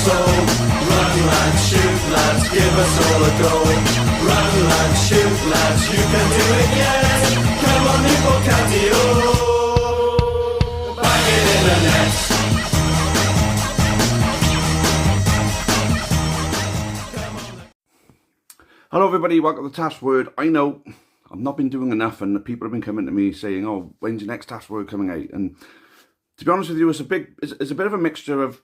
soul. Run lads, shoot lads, give us all a go. Run lads, shoot lads, you can do it yet. Come on Newport County, oh, bang it in the net. Hello everybody, welcome to the Taff's Word. I know I've not been doing enough and people have been coming to me saying, oh, when's your next Taff's Word coming out? And to be honest with you, it's a bit of a mixture of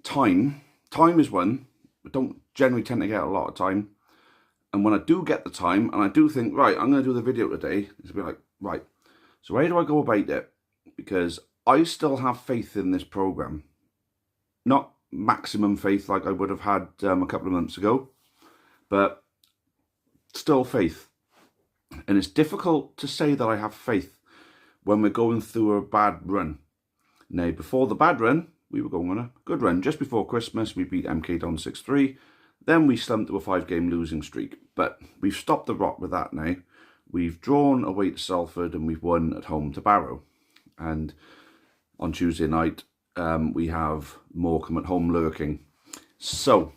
time. Time is one. I don't generally tend to get a lot of time. And when I do get the time and I do think, right, I'm going to do the video today, it's a bit like, right, so how do I go about it? Because I still have faith in this program. Not maximum faith like I would have had a couple of months ago, but still faith. And it's difficult to say that I have faith when we're going through a bad run. Now, before the bad run, we were going on a good run. Just before Christmas, we beat MK down 6-3. Then we slumped to a 5-game losing streak. But we've stopped the rot with that now. We've drawn away to Salford and we've won at home to Barrow. And on Tuesday night, we have Morecambe at home lurking. So,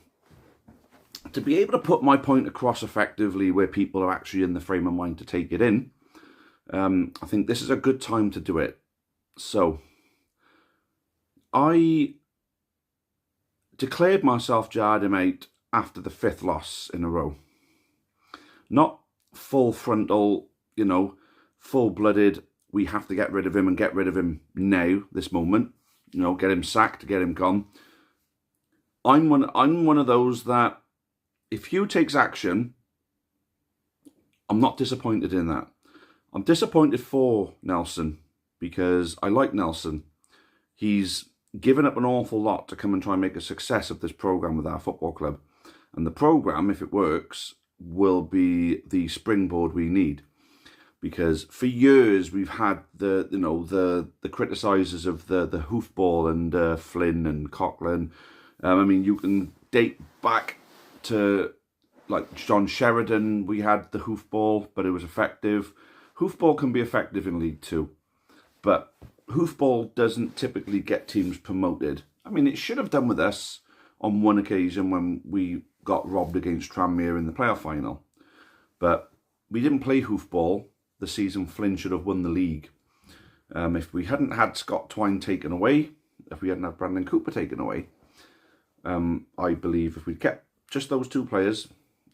to be able to put my point across effectively where people are actually in the frame of mind to take it in, I think this is a good time to do it. So, I declared myself Jardim out after the 5th loss in a row. Not full frontal, you know, full-blooded, we have to get rid of him and get rid of him now, this moment. You know, get him sacked, get him gone. I'm one of those that, if Hugh takes action, I'm not disappointed in that. I'm disappointed for Nelson because I like Nelson. He's given up an awful lot to come and try and make a success of this programme with our football club. And the programme, if it works, will be the springboard we need. Because for years we've had the criticisers of the hoofball and Flynn and Coughlin. I mean, you can date back to like John Sheridan. We had the hoofball, but it was effective. Hoofball can be effective in League 2, but hoofball doesn't typically get teams promoted. I mean, it should have done with us on one occasion when we got robbed against Tranmere in the playoff final, but we didn't play hoofball the season Flynn should have won the league. If we hadn't had Scott Twine taken away, if we hadn't had Brandon Cooper taken away, I believe if we'd kept just those two players,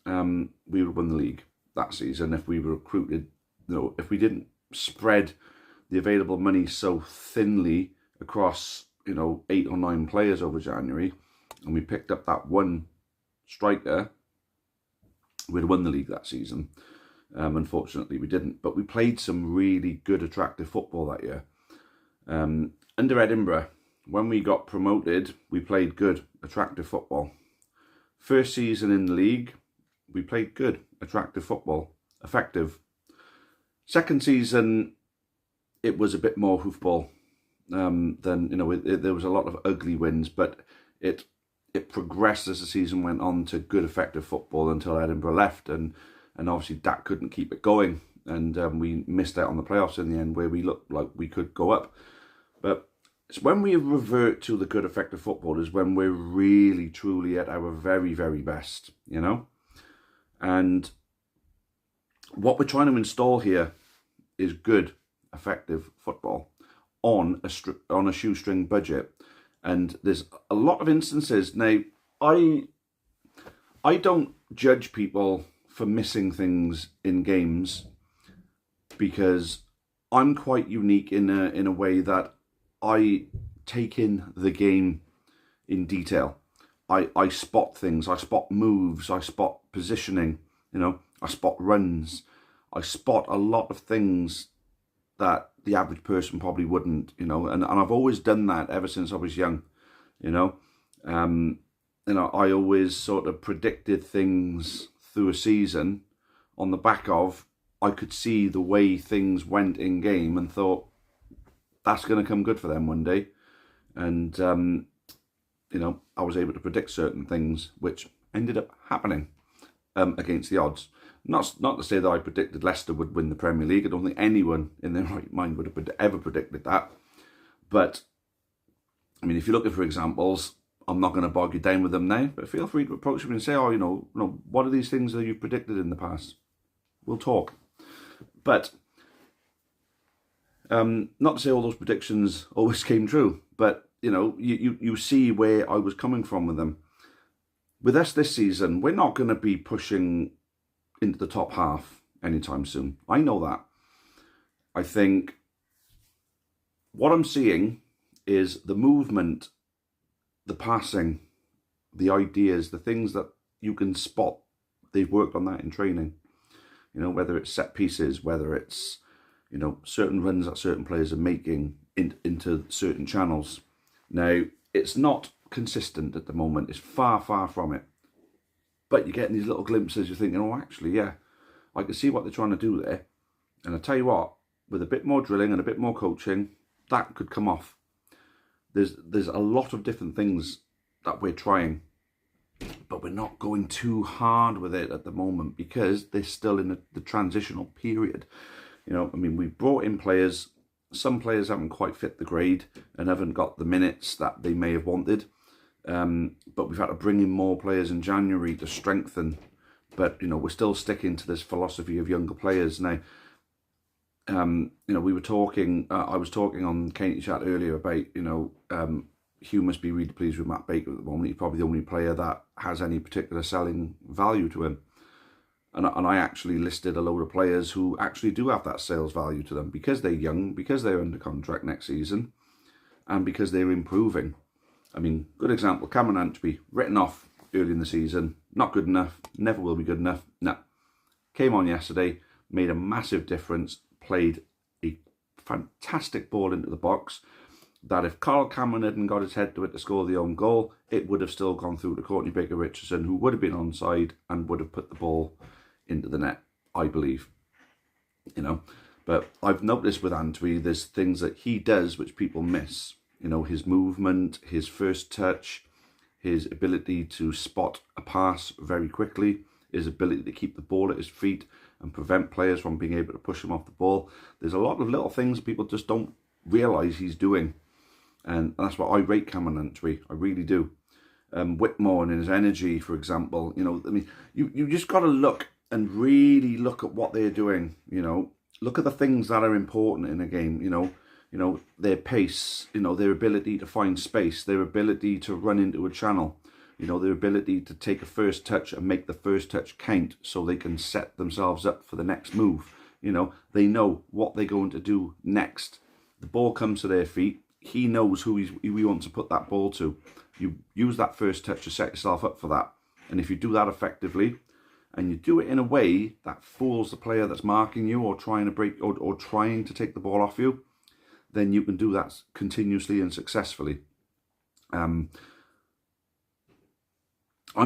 we would have won the league that season. If we recruited, you know, if we didn't spread the available money so thinly across, you know, 8 or 9 players over January, and we picked up that one striker, we'd have won the league that season. Unfortunately, we didn't. But we played some really good, attractive football that year. Under Edinburgh, when we got promoted, we played good, attractive football. First season in the league, we played good, attractive football, effective. Second season, it was a bit more hoofball than, you know, there was a lot of ugly wins, but it progressed as the season went on to good, effective football until Edinburgh left, and obviously Dak couldn't keep it going, and we missed out on the playoffs in the end where we looked like we could go up. But it's when we revert to the good, effective football is when we're really, truly at our very, very best, you know? And what we're trying to install here is good, effective football on a shoestring budget. And there's a lot of instances. Now, I don't judge people for missing things in games because I'm quite unique in a way that I take in the game in detail. I spot things, I spot moves, I spot positioning, you know, I spot runs. I spot a lot of things that the average person probably wouldn't, you know, and I've always done that ever since I was young, you know. I always sort of predicted things through a season on the back of I could see the way things went in game and thought that's going to come good for them one day. And, you know, I was able to predict certain things which ended up happening against the odds. Not to say that I predicted Leicester would win the Premier League. I don't think anyone in their right mind would have ever predicted that. But, I mean, if you're looking for examples, I'm not going to bog you down with them now, but feel free to approach me and say, oh, what are these things that you've predicted in the past? We'll talk. But not to say all those predictions always came true, but you see where I was coming from with them. With us this season, we're not going to be pushing into the top half anytime soon. I know that. I think what I'm seeing is the movement, the passing, the ideas, the things that you can spot. They've worked on that in training. Whether it's set pieces, whether it's, certain runs that certain players are making into certain channels. Now, it's not consistent at the moment. It's far, far from it. But you're getting these little glimpses. You're thinking, oh, actually, yeah, I can see what they're trying to do there. And I tell you what, with a bit more drilling and a bit more coaching, that could come off. There's a lot of different things that we're trying, but we're not going too hard with it at the moment because they're still in the transitional period. We've brought in players. Some players haven't quite fit the grade and haven't got the minutes that they may have wanted. But we've had to bring in more players in January to strengthen. But, we're still sticking to this philosophy of younger players. Now, we were talking, I was talking on Katie Chat earlier about, Hugh must be really pleased with Matt Baker at the moment. He's probably the only player that has any particular selling value to him. And I actually listed a load of players who actually do have that sales value to them because they're young, because they're under contract next season, and because they're improving. Good example, Cameron Antwi, written off early in the season, not good enough, never will be good enough. No. Came on yesterday, made a massive difference, played a fantastic ball into the box, that if Carl Cameron hadn't got his head to it to score the own goal, it would have still gone through to Courtney Baker-Richardson, who would have been onside and would have put the ball into the net, I believe. But I've noticed with Antwi, there's things that he does which people miss. His movement, his first touch, his ability to spot a pass very quickly, his ability to keep the ball at his feet and prevent players from being able to push him off the ball. There's a lot of little things people just don't realise he's doing. And that's what I rate Cameron Antwi. I really do. Whitmore and his energy, for example. You just got to look and really look at what they're doing. Look at the things that are important in a game. Their pace. Their ability to find space. Their ability to run into a channel. Their ability to take a first touch and make the first touch count so they can set themselves up for the next move. They know what they're going to do next. The ball comes to their feet. He knows who he wants to put that ball to. You use that first touch to set yourself up for that. And if you do that effectively, and you do it in a way that fools the player that's marking you or trying to break or trying to take the ball off you, then you can do that continuously and successfully. I'm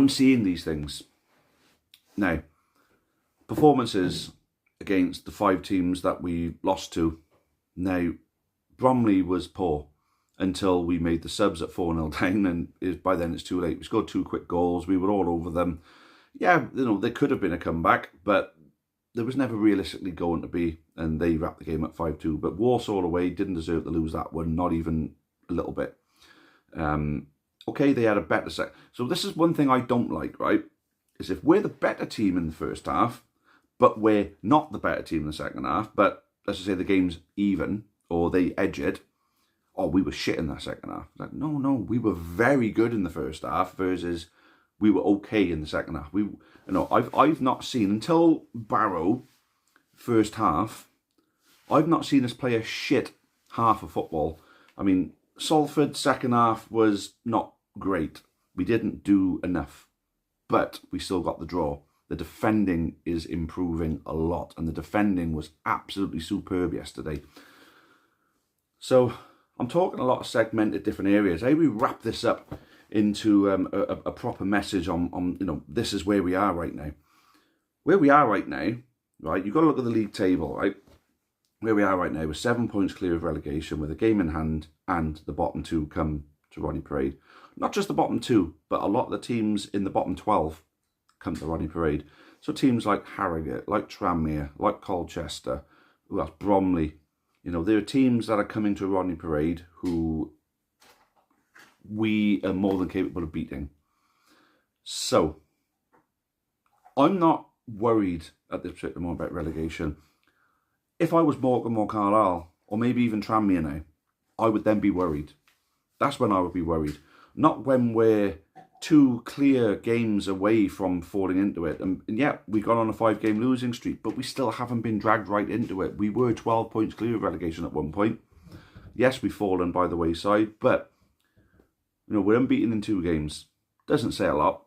seeing these things. Now, performances against the 5 teams that we lost to. Now, Bromley was poor until we made the subs at 4-0 down, and by then it's too late. We scored 2 quick goals. We were all over them. Yeah, there could have been a comeback, but there was never realistically going to be, and they wrapped the game at 5-2. But Walsall away didn't deserve to lose that one, not even a little bit. Okay, they had a better set. So this is one thing I don't like, right? Is if we're the better team in the first half, but we're not the better team in the second half, but let's just say the game's even, or they edge it, oh, we were shit in that second half. Like, no, we were very good in the first half versus we were okay in the second half. I've not seen, until Barrow first half, I've not seen us play a shit half of football. Salford second half was not great. We didn't do enough, but we still got the draw. The defending is improving a lot, and the defending was absolutely superb yesterday. So I'm talking a lot of segmented different areas. How do we wrap this up into a proper message on this is where we are right now. Where we are right now, right, you've got to look at the league table, right? Where we are right now, we're 7 points clear of relegation with a game in hand, and the bottom 2 come to Ronnie Parade. Not just the bottom 2, but a lot of the teams in the bottom 12 come to Ronnie Parade. So teams like Harrogate, like Tranmere, like Colchester, who else? Bromley. There are teams that are coming to Ronnie Parade who we are more than capable of beating. So, I'm not worried at this particular moment about relegation. If I was Morecambe or Carlisle, or maybe even Tranmere now, I would then be worried. That's when I would be worried. Not when we're 2 clear games away from falling into it. And yeah, we got on a 5-game losing streak, but we still haven't been dragged right into it. We were 12 points clear of relegation at one point. Yes, we've fallen by the wayside, but we're unbeaten in 2 games. Doesn't say a lot,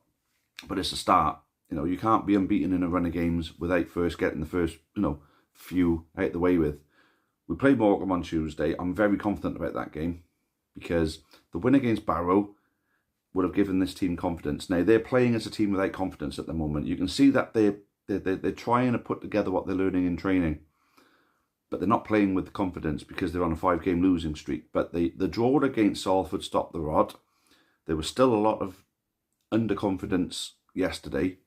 but it's a start. You can't be unbeaten in a run of games without first getting the first, few out the way with. We play Morecambe on Tuesday. I'm very confident about that game because the win against Barrow would have given this team confidence. Now, they're playing as a team without confidence at the moment. You can see that they're trying to put together what they're learning in training, but they're not playing with confidence because they're on a 5-game losing streak. But the draw against Salford stopped the rot. There was still a lot of underconfidence yesterday,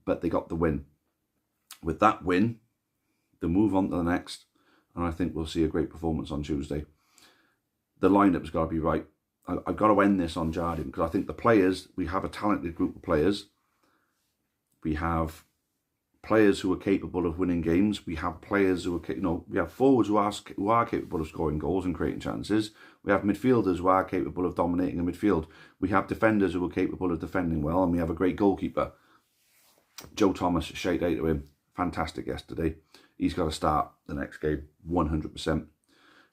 but they got the win. With that win, they'll move on to the next, and I think we'll see a great performance on Tuesday. The lineup's got to be right. I've got to end this on Jardim because I think the players, we have a talented group of players. We have players who are capable of winning games. We have players who are, we have forwards who are capable of scoring goals and creating chances. We have midfielders who are capable of dominating the midfield. We have defenders who are capable of defending well, and we have a great goalkeeper. Joe Thomas, shout out to him. Fantastic yesterday. He's got to start the next game, 100%.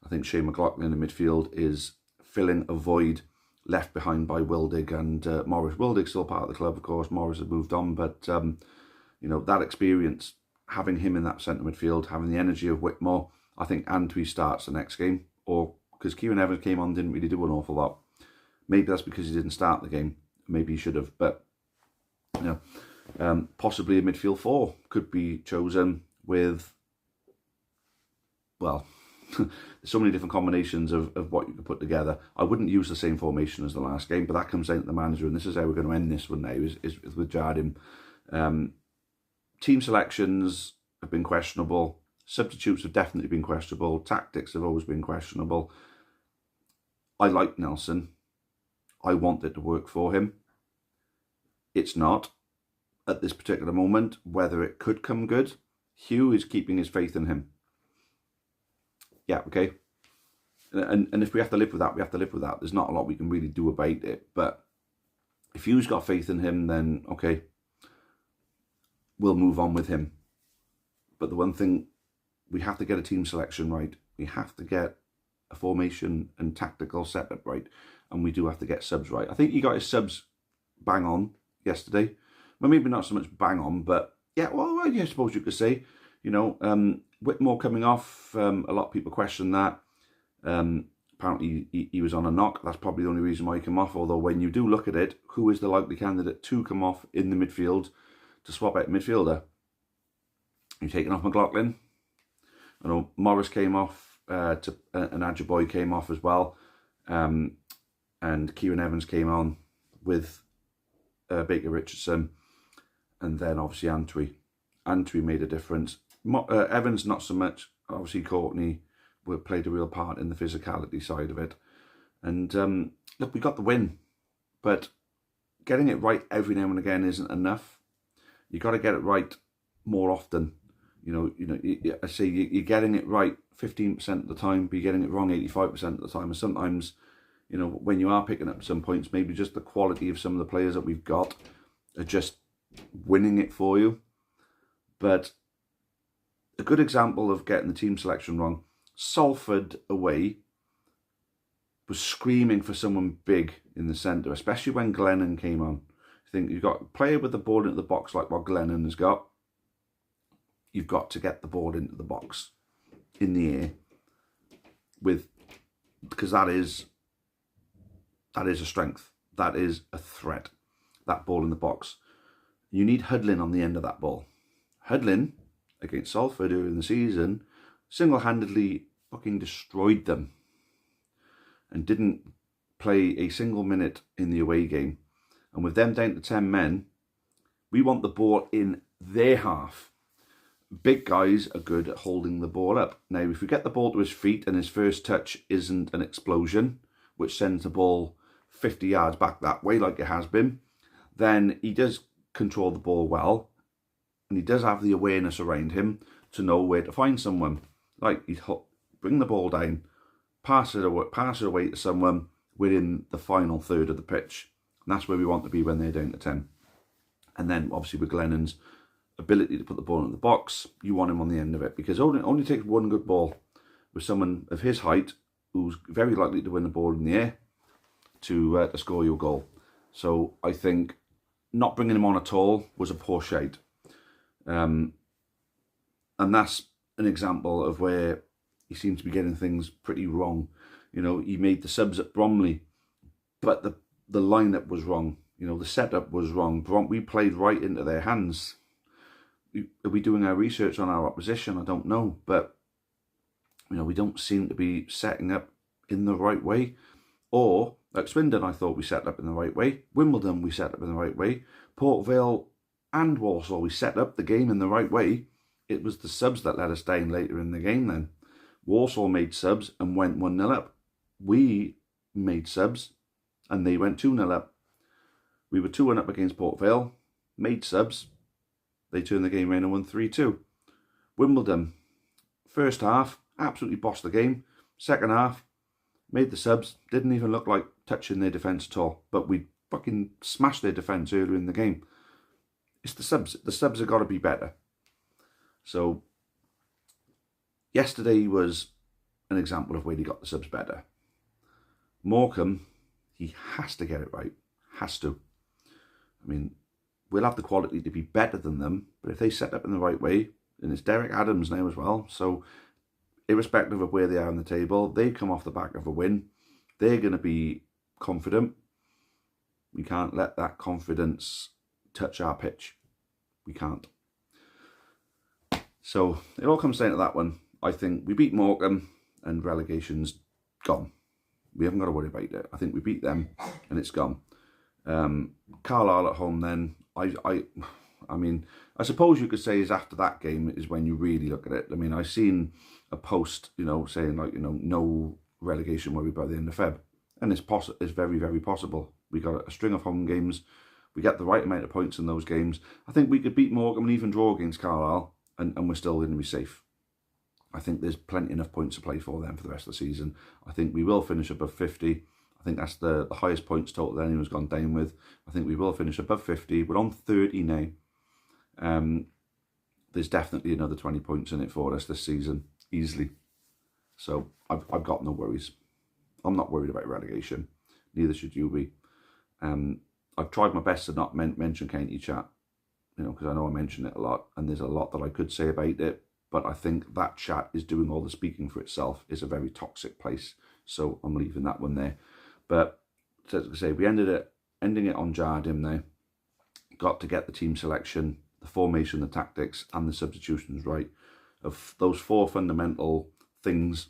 I think Shane McLaughlin in the midfield is filling a void left behind by Wildig and Morris. Wildig's still part of the club, of course. Morris has moved on, but that experience, having him in that centre midfield, having the energy of Whitmore, I think Antwi starts the next game, or because Kieran Evans came on, didn't really do an awful lot. Maybe that's because he didn't start the game. Maybe he should have, but possibly a midfield 4 could be chosen with, well, there's so many different combinations of what you could put together. I wouldn't use the same formation as the last game, but that comes down to the manager, and this is how we're going to end this one now, is with Jardim. Team selections have been questionable. Substitutes have definitely been questionable. Tactics have always been questionable. I like Nelson. I want it to work for him. It's not at this particular moment. Whether it could come good, Hugh is keeping his faith in him. Yeah, okay. And if we have to live with that, we have to live with that. There's not a lot we can really do about it. But if Hugh's got faith in him, then okay, we'll move on with him. But the one thing, we have to get a team selection right. We have to get a formation and tactical setup right. And we do have to get subs right. I think he got his subs bang on yesterday. Well, maybe not so much bang on, but yeah, well, I suppose you could say, Whitmore coming off, a lot of people question that. Apparently he was on a knock. That's probably the only reason why he came off. Although when you do look at it, who is the likely candidate to come off in the midfield to swap out midfielder? You're taking off McLaughlin. I know Morris came off, and Adjaboy came off as well. And Kieran Evans came on with Baker Richardson. And then obviously Antwi. Antwi made a difference. Evans not so much. Obviously Courtney played a real part in the physicality side of it. And look, we got the win, but getting it right every now and again isn't enough. You got to get it right more often. I say you're getting it right 15% of the time, but you're getting it wrong 85% of the time. And sometimes, when you are picking up some points, maybe just the quality of some of the players that we've got are just winning it for you. But a good example of getting the team selection wrong, Salford away was screaming for someone big in the centre, especially when Glennon came on. I think you've got a player with the ball into the box like what Glennon has got. You've got to get the ball into the box, in the air, because that is a strength. That is a threat, that ball in the box. You need Hudlin on the end of that ball. Hudlin, against Salford earlier in the season, single-handedly fucking destroyed them and didn't play a single minute in the away game. And with them down to 10 men, we want the ball in their half. Big guys are good at holding the ball up. Now, if we get the ball to his feet and his first touch isn't an explosion, which sends the ball 50 yards back that way like it has been, then he does control the ball well, and he does have the awareness around him to know where to find someone. Like, he'd bring the ball down, pass it away to someone within the final third of the pitch. And that's where we want to be when they're down to 10. And then, obviously, with Glennon's ability to put the ball in the box, you want him on the end of it, because it only takes one good ball with someone of his height who's very likely to win the ball in the air to score your goal. So I think not bringing him on at all was a poor shade. And that's an example of where he seems to be getting things pretty wrong. You know, he made the subs at Bromley, but the lineup was wrong. You know, the setup was wrong. We played right into their hands. Are we doing our research on our opposition? I don't know. But, you know, we don't seem to be setting up in the right way. Or, like Swindon, I thought we set up in the right way. Wimbledon, we set up in the right way. Port Vale and Walsall, we set up the game in the right way. It was the subs that let us down later in the game then. Walsall made subs and went 1-0 up. We made subs and they went 2-0 up. We were 2-1 up against Port Vale, made subs. They turned the game around and won 3-2. Wimbledon, first half, absolutely bossed the game. Second half, made the subs, didn't even look like touching their defence at all. But we fucking smashed their defence earlier in the game. It's the subs. The subs have got to be better. So, yesterday was an example of where he got the subs better. Morecambe, he has to get it right. Has to. I mean, we'll have the quality to be better than them, but if they set up in the right way, and it's Derek Adams now as well, so irrespective of where they are on the table, they come off the back of a win. They're going to be confident. We can't let that confidence touch our pitch. We can't. So it all comes down to that one. I think we beat Morecambe and relegation's gone. We haven't got to worry about it. I think we beat them and it's gone. Carlisle at home then, I mean, I suppose you could say is after that game is when you really look at it. I mean, I've seen a post, you know, saying like, you know, no relegation worry by the end of Feb. And it's very, very possible. We got a string of home games. We get the right amount of points in those games. I think we could beat Morecambe and even draw against Carlisle and we're still going to be safe. I think there's plenty enough points to play for them for the rest of the season. I think we will finish above 50. I think that's the highest points total that anyone's gone down with. I think we will finish above 50. We're on 30 now. There's definitely another 20 points in it for us this season, easily. So I've got no worries. I'm not worried about relegation. Neither should you be. I've tried my best to not mention County Chat, you know, because I know I mention it a lot, and there's a lot that I could say about it. But I think that chat is doing all the speaking for itself. It's a very toxic place. So I'm leaving that one there. But as I say, we ending it on Jardim now. Got to get the team selection, the formation, the tactics, and the substitutions right. Of those four fundamental things,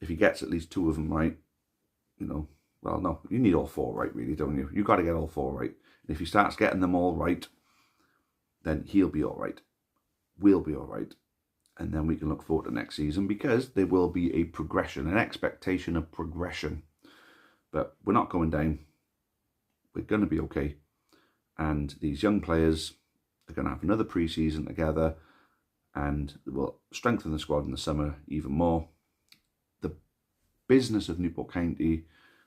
if he gets at least two of them right, you know, well, no, you need all four right, really, don't you? You've got to get all four right. And if he starts getting them all right, then he'll be all right. We'll be all right. And then we can look forward to next season because there will be a progression, an expectation of progression. But we're not going down. We're going to be okay. And these young players are going to have another pre-season together and will strengthen the squad in the summer even more. The business of Newport County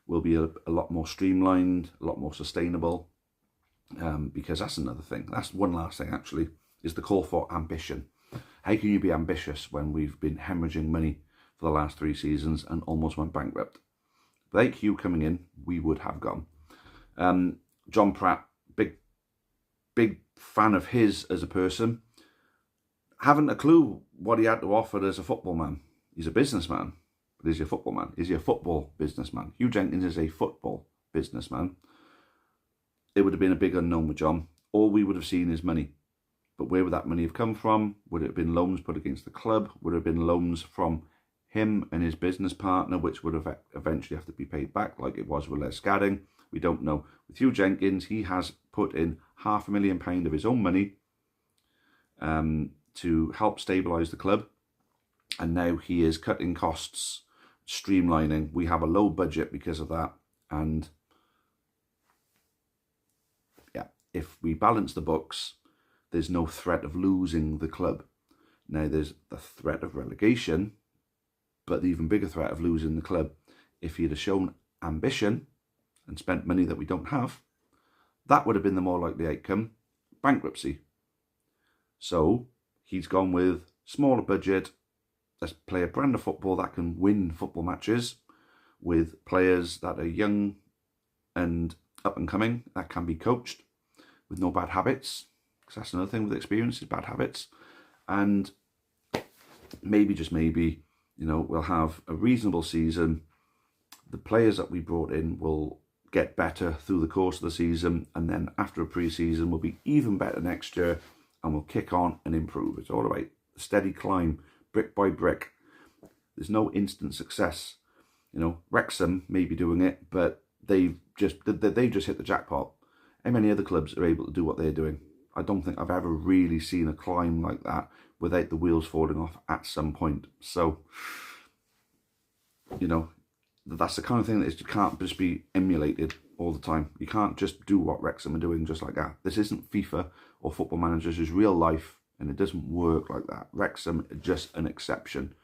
will be a lot more streamlined, a lot more sustainable, because that's another thing. That's one last thing, actually, is the call for ambition. How can you be ambitious when we've been hemorrhaging money for the last 3 seasons and almost went bankrupt? Without Hugh coming in, we would have gone. John Pratt, big fan of his as a person. Haven't a clue what he had to offer as a football man. He's a businessman, but is he a football man? Is he a football businessman? Hugh Jenkins is a football businessman. It would have been a big unknown with John. All we would have seen is money. But where would that money have come from? Would it have been loans put against the club? Would it have been loans from him and his business partner, which would have eventually have to be paid back, like it was with Les Scadding? We don't know. With Hugh Jenkins, he has put in £500,000 of his own money to help stabilise the club. And now he is cutting costs, streamlining. We have a low budget because of that. And yeah, if we balance the books, there's no threat of losing the club. Now, there's the threat of relegation, but the even bigger threat of losing the club. If he'd have shown ambition and spent money that we don't have, that would have been the more likely outcome: bankruptcy. So he's gone with smaller budget. Let's play a brand of football that can win football matches with players that are young and up and coming, that can be coached with no bad habits, because that's another thing with experience, is bad habits. And maybe, just maybe, we'll have a reasonable season. The players that we brought in will get better through the course of the season, and then after a pre-season we'll be even better next year, and we'll kick on and improve. It's all about a steady climb, brick by brick. There's no instant success. Wrexham may be doing it, but they've just hit the jackpot. How many other clubs are able to do what they're doing? I don't think I've ever really seen a climb like that without the wheels falling off at some point. So, that's the kind of thing that can't just be emulated all the time. You can't just do what Wrexham are doing just like that. This isn't FIFA or Football Manager. This is real life, and it doesn't work like that. Wrexham are just an exception.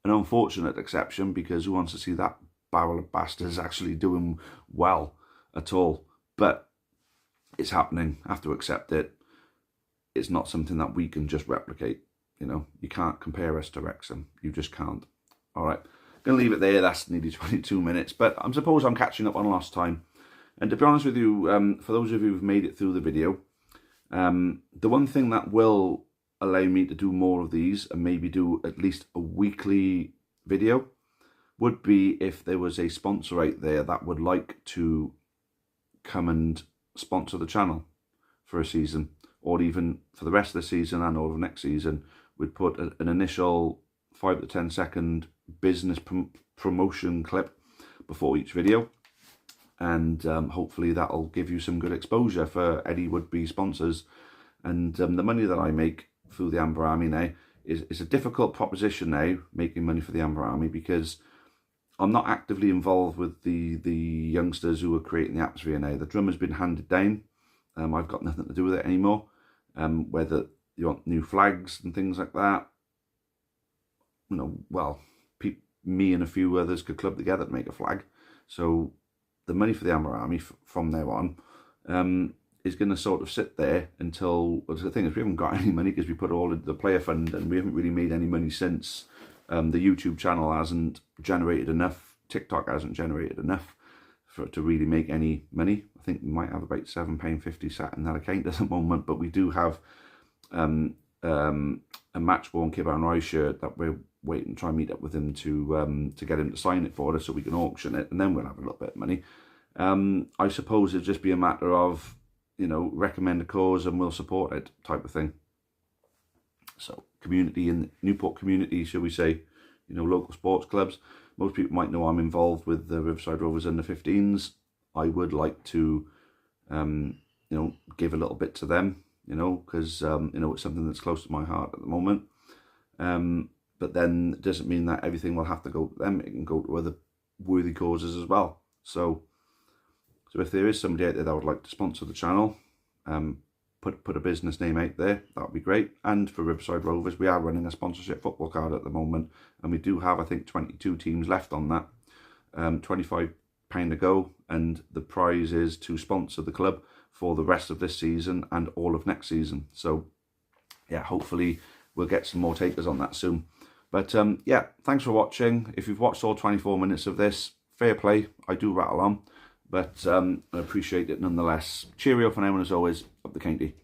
An unfortunate exception, because who wants to see that barrel of bastards actually doing well at all? But it's happening. I have to accept it. It's not something that we can just replicate. You can't compare us to Wrexham. You just can't. All right. Going to leave it there. That's nearly 22 minutes, but I suppose I'm catching up on lost time. And to be honest with you, for those of you who've made it through the video, the one thing that will allow me to do more of these, and maybe do at least a weekly video, would be if there was a sponsor out there that would like to come and sponsor the channel for a season, or even for the rest of the season and over next season. We'd put an initial 5 to 10 second business promotion clip before each video, and hopefully that'll give you some good exposure for any would-be sponsors. And the money that I make through the Amber Army now is a difficult proposition now, making money for the Amber Army, because I'm not actively involved with the youngsters who are creating the atmosphere now. The drum has been handed down. I've got nothing to do with it anymore. Whether you want new flags and things like that, me and a few others could club together to make a flag. So the money for the Amber Army from now on is going to sort of sit there until, well, the thing is, we haven't got any money because we put it all into the player fund, and we haven't really made any money since. The YouTube channel hasn't generated enough, TikTok hasn't generated enough for it to really make any money. I think we might have about £7.50 sat in that account at the moment, but we do have a match-worn Kibber and Rice shirt that we're waiting to try and meet up with him to get him to sign it for us so we can auction it, and then we'll have a little bit of money. I suppose it'd just be a matter of, recommend a cause and we'll support it type of thing. So community, in the Newport community, shall we say, local sports clubs. Most people might know I'm involved with the Riverside Rovers under 15s. I would like to, give a little bit to them, because, it's something that's close to my heart at the moment. But then it doesn't mean that everything will have to go to them. It can go to other worthy causes as well. So if there is somebody out there that would like to sponsor the channel, put a business name out there, that would be great. And for Riverside Rovers, we are running a sponsorship football card at the moment, and we do have, I think, 22 teams left on that. £25 to go, and the prize is to sponsor the club for the rest of this season and all of next season. So yeah, hopefully we'll get some more takers on that soon. But yeah, thanks for watching. If you've watched all 24 minutes of this, fair play. I do rattle on, but I appreciate it nonetheless. Cheerio for now, and as always, up the county.